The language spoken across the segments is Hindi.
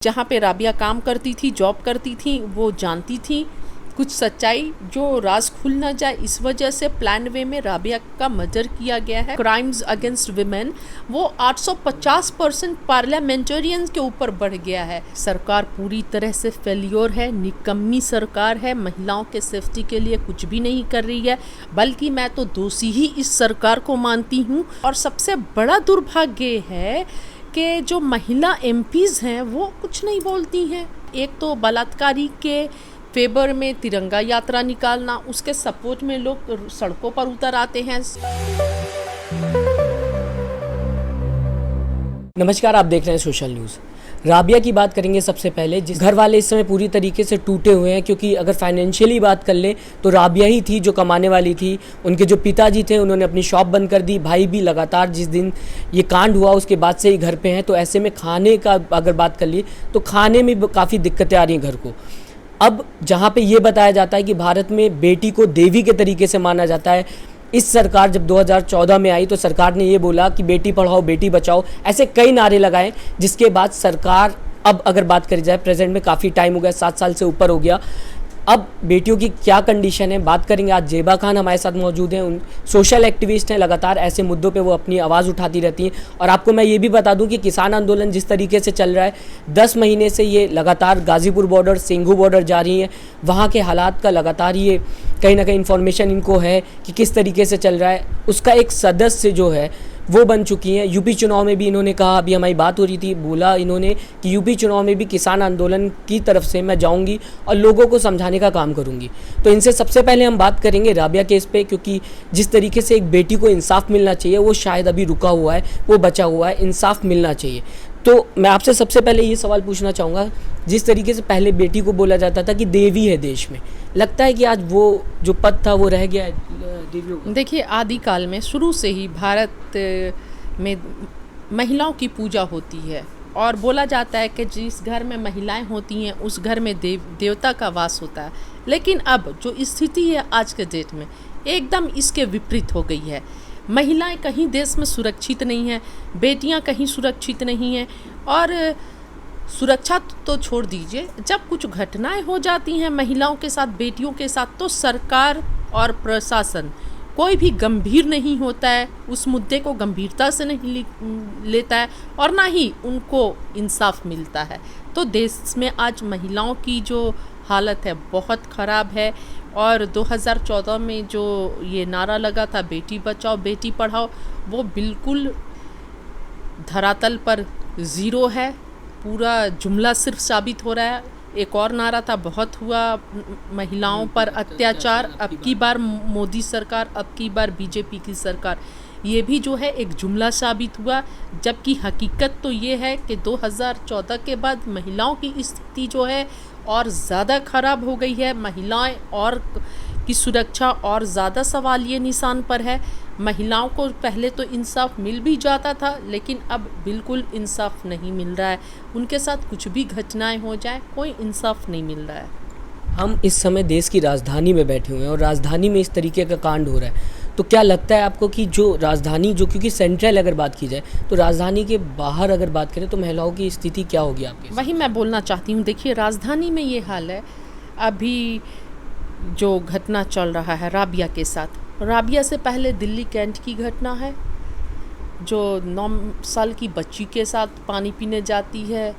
जहाँ पे राबिया काम करती थी, जॉब करती थी, वो जानती थी कुछ सच्चाई जो राज खुल ना जाए, इस वजह से प्लान वे में राबिया का मर्डर किया गया है। क्राइम्स अगेंस्ट विमेन वो 850% पार्लियामेंटेरियंस के ऊपर बढ़ गया है। सरकार पूरी तरह से फेल्योर है, निकम्मी सरकार है, महिलाओं के सेफ्टी के लिए कुछ भी नहीं कर रही है, बल्कि मैं तो दोषी ही इस सरकार को मानती हूँ। और सबसे बड़ा दुर्भाग्य है कि जो महिला एमपीज़ हैं वो कुछ नहीं बोलती हैं। एक तो बलात्कारी के फेवर में तिरंगा यात्रा निकालना, उसके सपोर्ट में लोग सड़कों पर उतर आते हैं। नमस्कार, आप देख रहे हैं सोशल न्यूज़। राबिया की बात करेंगे सबसे पहले, जिस घर वाले इस समय पूरी तरीके से टूटे हुए हैं, क्योंकि अगर फाइनेंशियली बात कर ले तो राबिया ही थी जो कमाने वाली थी। उनके जो पिताजी थे उन्होंने अपनी शॉप बंद कर दी, भाई भी लगातार जिस दिन ये कांड हुआ उसके बाद से ही घर पे हैं। तो ऐसे में खाने का अगर बात कर ली तो खाने में काफ़ी दिक्कतें आ रही हैं घर को। अब जहाँ पे ये बताया जाता है कि भारत में बेटी को देवी के तरीके से माना जाता है, इस सरकार जब 2014 में आई तो सरकार ने ये बोला कि बेटी पढ़ाओ बेटी बचाओ, ऐसे कई नारे लगाए, जिसके बाद सरकार अब अगर बात करी जाए प्रेजेंट में काफ़ी टाइम हो गया, 7 साल से ऊपर हो गया। अब बेटियों की क्या कंडीशन है बात करेंगे। आज जेबा खान हमारे साथ मौजूद हैं, उन सोशल एक्टिविस्ट हैं, लगातार ऐसे मुद्दों पे वो अपनी आवाज़ उठाती रहती हैं। और आपको मैं ये भी बता दूं कि किसान आंदोलन जिस तरीके से चल रहा है, 10 महीने से ये लगातार गाज़ीपुर बॉर्डर, सिंघू बॉर्डर जा रही हैं, वहाँ के हालात का लगातार ये कहीं ना कहीं इन्फॉर्मेशन इनको है कि किस तरीके से चल रहा है। उसका एक सदस्य जो है वो बन चुकी हैं। यूपी चुनाव में भी इन्होंने कहा, अभी हमारी बात हो रही थी, बोला इन्होंने कि यूपी चुनाव में भी किसान आंदोलन की तरफ से मैं जाऊंगी और लोगों को समझाने का काम करूंगी। तो इनसे सबसे पहले हम बात करेंगे राबिया केस पे, क्योंकि जिस तरीके से एक बेटी को इंसाफ मिलना चाहिए वो शायद अभी रुका हुआ है, वो बचा हुआ है, इंसाफ मिलना चाहिए। तो मैं आपसे सबसे पहले ये सवाल पूछना चाहूँगा, जिस तरीके से पहले बेटी को बोला जाता था कि देवी है देश में, लगता है कि आज वो जो पद था वो रह गया है देवियों का? देखिए, आदिकाल में शुरू से ही भारत में महिलाओं की पूजा होती है और बोला जाता है कि जिस घर में महिलाएं होती हैं उस घर में देवता का वास होता है। लेकिन अब जो स्थिति है आज के डेट में एकदम इसके विपरीत हो गई है। महिलाएं कहीं देश में सुरक्षित नहीं हैं, बेटियां कहीं सुरक्षित नहीं हैं। और सुरक्षा तो छोड़ दीजिए, जब कुछ घटनाएं हो जाती हैं महिलाओं के साथ, बेटियों के साथ, तो सरकार और प्रशासन कोई भी गंभीर नहीं होता है, उस मुद्दे को गंभीरता से नहीं लेता है और ना ही उनको इंसाफ मिलता है। तो देश में आज महिलाओं की जो हालत है बहुत ख़राब है। और 2014 में जो ये नारा लगा था बेटी बचाओ बेटी पढ़ाओ, वो बिल्कुल धरातल पर ज़ीरो है। पूरा जुमला सिर्फ साबित हो रहा है। एक और नारा था, बहुत हुआ महिलाओं पर अत्याचार, अब की बार मोदी सरकार, अब की बार बीजेपी की सरकार, ये भी जो है एक जुमला साबित हुआ। जबकि हकीकत तो ये है कि 2014 के बाद महिलाओं की स्थिति जो है और ज़्यादा ख़राब हो गई है। महिलाएं और की सुरक्षा और ज़्यादा सवालिया निशान पर है। महिलाओं को पहले तो इंसाफ मिल भी जाता था, लेकिन अब बिल्कुल इंसाफ नहीं मिल रहा है। उनके साथ कुछ भी घटनाएं हो जाए, कोई इंसाफ नहीं मिल रहा है। हम इस समय देश की राजधानी में बैठे हुए हैं और राजधानी में इस तरीके का कांड हो रहा है, तो क्या लगता है आपको कि जो राजधानी, जो क्योंकि सेंट्रल अगर बात की जाए तो राजधानी के बाहर अगर बात करें तो महिलाओं की स्थिति क्या होगी आपकी? वही मैं बोलना चाहती हूँ। देखिए, राजधानी में ये हाल है। अभी जो घटना चल रहा है राबिया के साथ, राबिया से पहले दिल्ली कैंट की घटना है, जो 9 साल की बच्ची के साथ पानी पीने जाती है,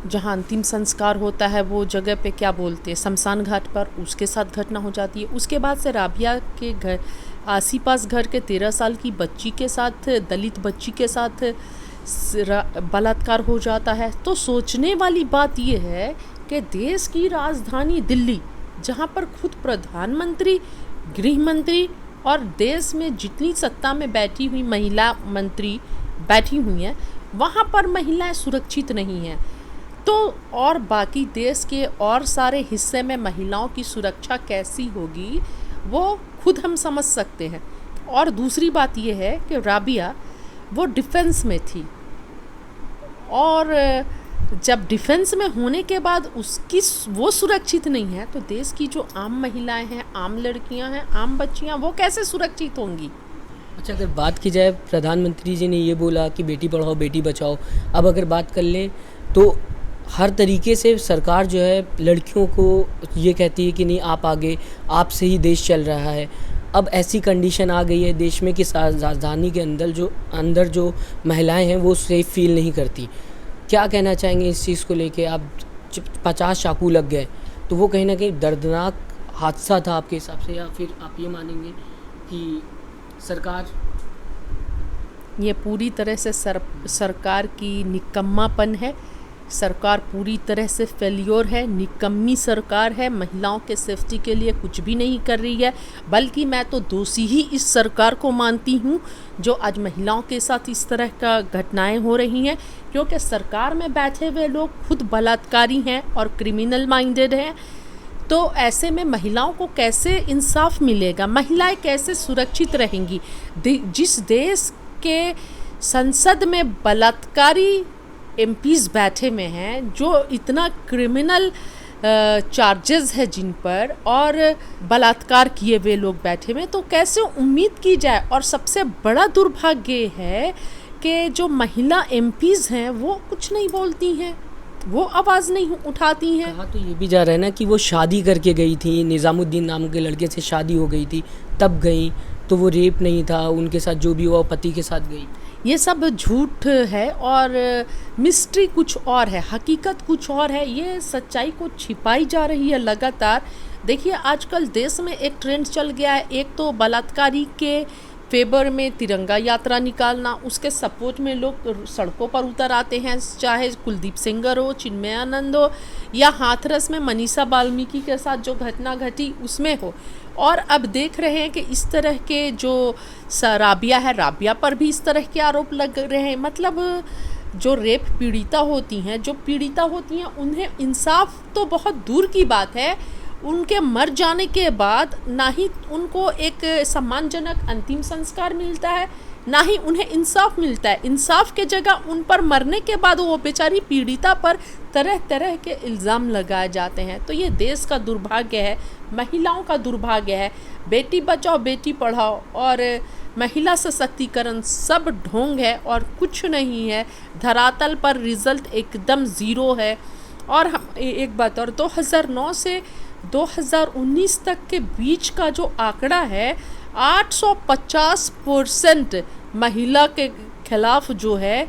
जहाँ अंतिम संस्कार होता है वो जगह पे क्या बोलते हैं, शमशान घाट पर, उसके साथ घटना हो जाती है। उसके बाद से राबिया के घर आसी पास घर के 13 साल की बच्ची के साथ, दलित बच्ची के साथ बलात्कार हो जाता है। तो सोचने वाली बात ये है कि देश की राजधानी दिल्ली, जहाँ पर खुद प्रधानमंत्री, गृह मंत्री और देश में जितनी सत्ता में बैठी हुई महिला मंत्री बैठी हुई हैं, वहाँ पर महिलाएं सुरक्षित नहीं हैं, तो और बाकी देश के और सारे हिस्से में महिलाओं की सुरक्षा कैसी होगी वो खुद हम समझ सकते हैं। और दूसरी बात ये है कि राबिया वो डिफेंस में थी, और जब डिफेंस में होने के बाद उसकी वो सुरक्षित नहीं है, तो देश की जो आम महिलाएं हैं, आम लड़कियां हैं, आम बच्चियां, वो कैसे सुरक्षित होंगी? अच्छा, अगर बात की जाए, प्रधानमंत्री जी ने ये बोला कि बेटी पढ़ाओ बेटी बचाओ। अब अगर बात कर लें तो हर तरीके से सरकार जो है लड़कियों को ये कहती है कि नहीं, आप आगे, आपसे ही देश चल रहा है। अब ऐसी कंडीशन आ गई है देश में कि राजधानी के अंदर जो महिलाएं हैं वो सेफ फील नहीं करती। क्या कहना चाहेंगे इस चीज़ को लेके? आप 50 चाकू लग गए, तो वो कहीं ना कहीं दर्दनाक हादसा था आपके हिसाब से, या फिर आप ये मानेंगे कि सरकार? ये पूरी तरह से सरकार की निकम्मापन है। सरकार पूरी तरह से फेल्योर है, निकम्मी सरकार है। महिलाओं के सेफ्टी के लिए कुछ भी नहीं कर रही है, बल्कि मैं तो दोषी ही इस सरकार को मानती हूँ जो आज महिलाओं के साथ इस तरह का घटनाएं हो रही हैं, क्योंकि सरकार में बैठे हुए लोग खुद बलात्कारी हैं और क्रिमिनल माइंडेड हैं। तो ऐसे में महिलाओं को कैसे इंसाफ मिलेगा? महिलाएं कैसे सुरक्षित रहेंगी? जिस देश के संसद में बलात्कारी एमपीज बैठे में हैं, जो इतना क्रिमिनल चार्जेस है जिन पर, और बलात्कार किए हुए लोग बैठे में, तो कैसे उम्मीद की जाए? और सबसे बड़ा दुर्भाग्य है कि जो महिला एमपीज हैं वो कुछ नहीं बोलती हैं, वो आवाज़ नहीं उठाती हैं। कहा तो ये भी जा रहा है ना कि वो शादी करके गई थी, निज़ामुद्दीन नाम के लड़के से शादी हो गई थी, तब गई, तो वो रेप नहीं था, उनके साथ जो भी हुआ पति के साथ गई। ये सब झूठ है और मिस्ट्री कुछ और है, हकीकत कुछ और है। ये सच्चाई को छिपाई जा रही है लगातार। देखिए, आजकल देश में एक ट्रेंड चल गया है, एक तो बलात्कारी के फेवर में तिरंगा यात्रा निकालना, उसके सपोर्ट में लोग सड़कों पर उतर आते हैं, चाहे कुलदीप सेंगर हो, चिन्मयानंद हो, या हाथरस में मनीषा वाल्मीकि के साथ जो घटना घटी उसमें हो। और अब देख रहे हैं कि इस तरह के जो राबिया है, राबिया पर भी इस तरह के आरोप लग रहे हैं। मतलब जो रेप पीड़िता होती हैं उन्हें इंसाफ तो बहुत दूर की बात है, उनके मर जाने के बाद ना ही उनको एक सम्मानजनक अंतिम संस्कार मिलता है, ना ही उन्हें इंसाफ मिलता है। इंसाफ के जगह उन पर मरने के बाद वो बेचारी पीड़िता पर तरह तरह के इल्ज़ाम लगाए जाते हैं। तो ये देश का दुर्भाग्य है, महिलाओं का दुर्भाग्य है। बेटी बचाओ बेटी पढ़ाओ और महिला सशक्तिकरण सब ढोंग है और कुछ नहीं है। धरातल पर रिजल्ट एकदम ज़ीरो है। और हम एक बात और, 2009 से 2019 तक के बीच का जो आंकड़ा है, 850% महिला के खिलाफ जो है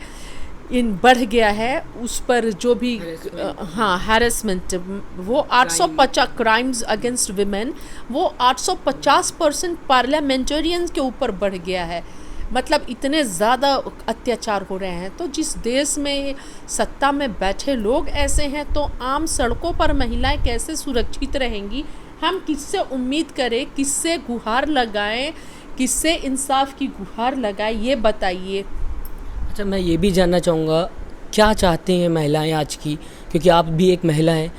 बढ़ गया है। उस पर जो भी हैरेसमेंट, वो 850 क्राइम्स अगेंस्ट विमेन, वो 850% पार्लियामेंटेरियंस के ऊपर बढ़ गया है। मतलब इतने ज़्यादा अत्याचार हो रहे हैं। तो जिस देश में सत्ता में बैठे लोग ऐसे हैं, तो आम सड़कों पर महिलाएं कैसे सुरक्षित रहेंगी? हम किससे उम्मीद करें, किससे गुहार लगाएं, किससे इंसाफ की गुहार लगाएं, ये बताइए। अच्छा, मैं ये भी जानना चाहूँगा, क्या चाहते हैं महिलाएं आज की, क्योंकि आप भी एक महिला हैं,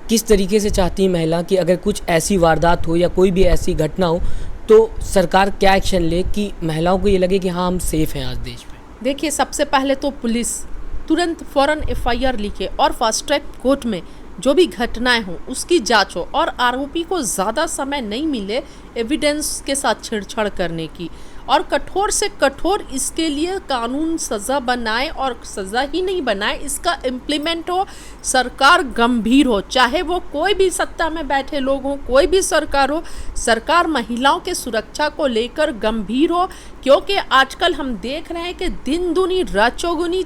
किस तरीके से चाहती हैं महिला कि अगर कुछ ऐसी वारदात हो या कोई भी ऐसी घटना हो तो सरकार क्या एक्शन ले कि महिलाओं को ये लगे कि हाँ, हम सेफ़ हैं आज देश में? देखिए, सबसे पहले तो पुलिस तुरंत फ़ौरन एफआईआर लिखे और फास्ट ट्रैक कोर्ट में जो भी घटनाएं हों उसकी जांच हो, और आरोपी को ज़्यादा समय नहीं मिले एविडेंस के साथ छेड़छाड़ करने की, और कठोर से कठोर इसके लिए कानून सज़ा बनाए, और सज़ा ही नहीं बनाए, इसका इम्प्लीमेंट हो, सरकार गंभीर हो, चाहे वो कोई भी सत्ता में बैठे लोग हों, कोई भी सरकार हो, सरकार महिलाओं के सुरक्षा को लेकर गंभीर हो। क्योंकि आजकल हम देख रहे हैं कि दिन दुनी रात चौगुनी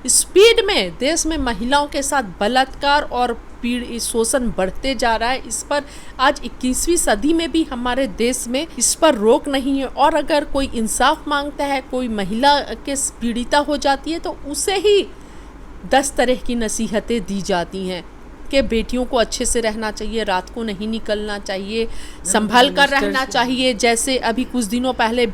स्पीड में देश में महिलाओं के साथ बलात्कार और शोषण बढ़ते जा रहा है। इस पर आज 21वीं सदी में भी हमारे देश में इस पर रोक नहीं है। और अगर कोई इंसाफ मांगता है, कोई महिला के पीड़िता हो जाती है, तो उसे ही 10 तरह की नसीहतें दी जाती हैं कि बेटियों को अच्छे से रहना चाहिए, रात को नहीं निकलना चाहिए, संभल कर रहना चाहिए। जैसे अभी कुछ दिनों पहले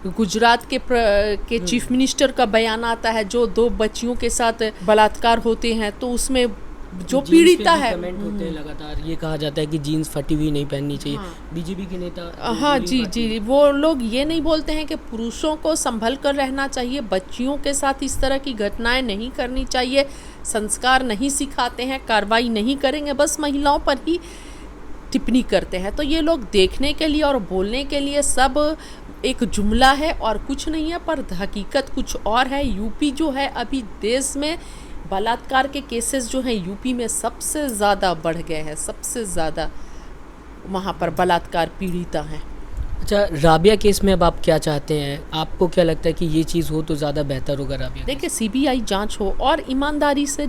गुजरात के चीफ मिनिस्टर का बयान आता है, जो 2 बच्चियों के साथ बलात्कार होते हैं, तो उसमें जो पीड़िता है, कमेंट होते हैं लगातार, ये कहा जाता है कि जीन्स फटी हुई नहीं पहननी चाहिए। बीजेपी के नेता, हाँ जी, वो लोग ये नहीं बोलते हैं कि पुरुषों को संभल कर रहना चाहिए, बच्चियों के साथ इस तरह की घटनाएं नहीं करनी चाहिए, संस्कार नहीं सिखाते हैं, कार्रवाई नहीं करेंगे, बस महिलाओं पर ही टिप्पणी करते हैं। तो ये लोग देखने के लिए और बोलने के लिए सब एक जुमला है और कुछ नहीं है, पर हकीकत कुछ और है। यूपी जो है अभी देश में बलात्कार के केसेस जो हैं यूपी में सबसे ज़्यादा बढ़ गए हैं, सबसे ज़्यादा वहाँ पर बलात्कार पीड़िता हैं। अच्छा, राबिया केस में अब आप क्या चाहते हैं? आपको क्या लगता है कि ये चीज़ हो तो ज़्यादा बेहतर होगा राबिया? देखिए, सीबीआई जांच हो और ईमानदारी से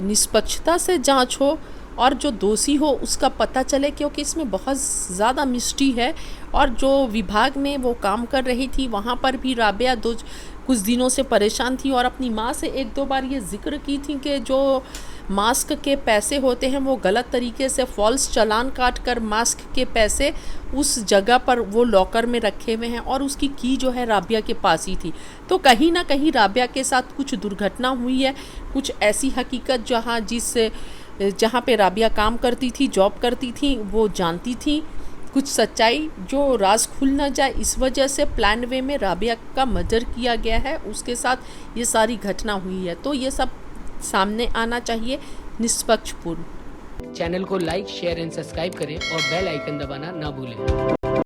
निष्पक्षता से जांच हो और जो दोषी हो उसका पता चले, क्योंकि इसमें बहुत ज़्यादा मिस्ट्री है। और जो विभाग में वो काम कर रही थी वहाँ पर भी राबिया कुछ दिनों से परेशान थी और अपनी माँ से 1-2 बार ये जिक्र की थी कि जो मास्क के पैसे होते हैं वो गलत तरीके से फॉल्स चालान काट कर मास्क के पैसे उस जगह पर वो लॉकर में रखे हुए हैं और उसकी की जो है राबिया के पास ही थी। तो कहीं ना कहीं राबिया के साथ कुछ दुर्घटना हुई है, कुछ ऐसी हकीकत जहाँ पे राबिया काम करती थी, जॉब करती थी, वो जानती थी, कुछ सच्चाई जो राज खुल न जाए, इस वजह से प्लान वे में राबिया का मर्डर किया गया है, उसके साथ ये सारी घटना हुई है। तो ये सब सामने आना चाहिए निष्पक्षपूर्ण। चैनल को लाइक, शेयर एंड सब्सक्राइब करें और बेल आइकन दबाना ना भूलें।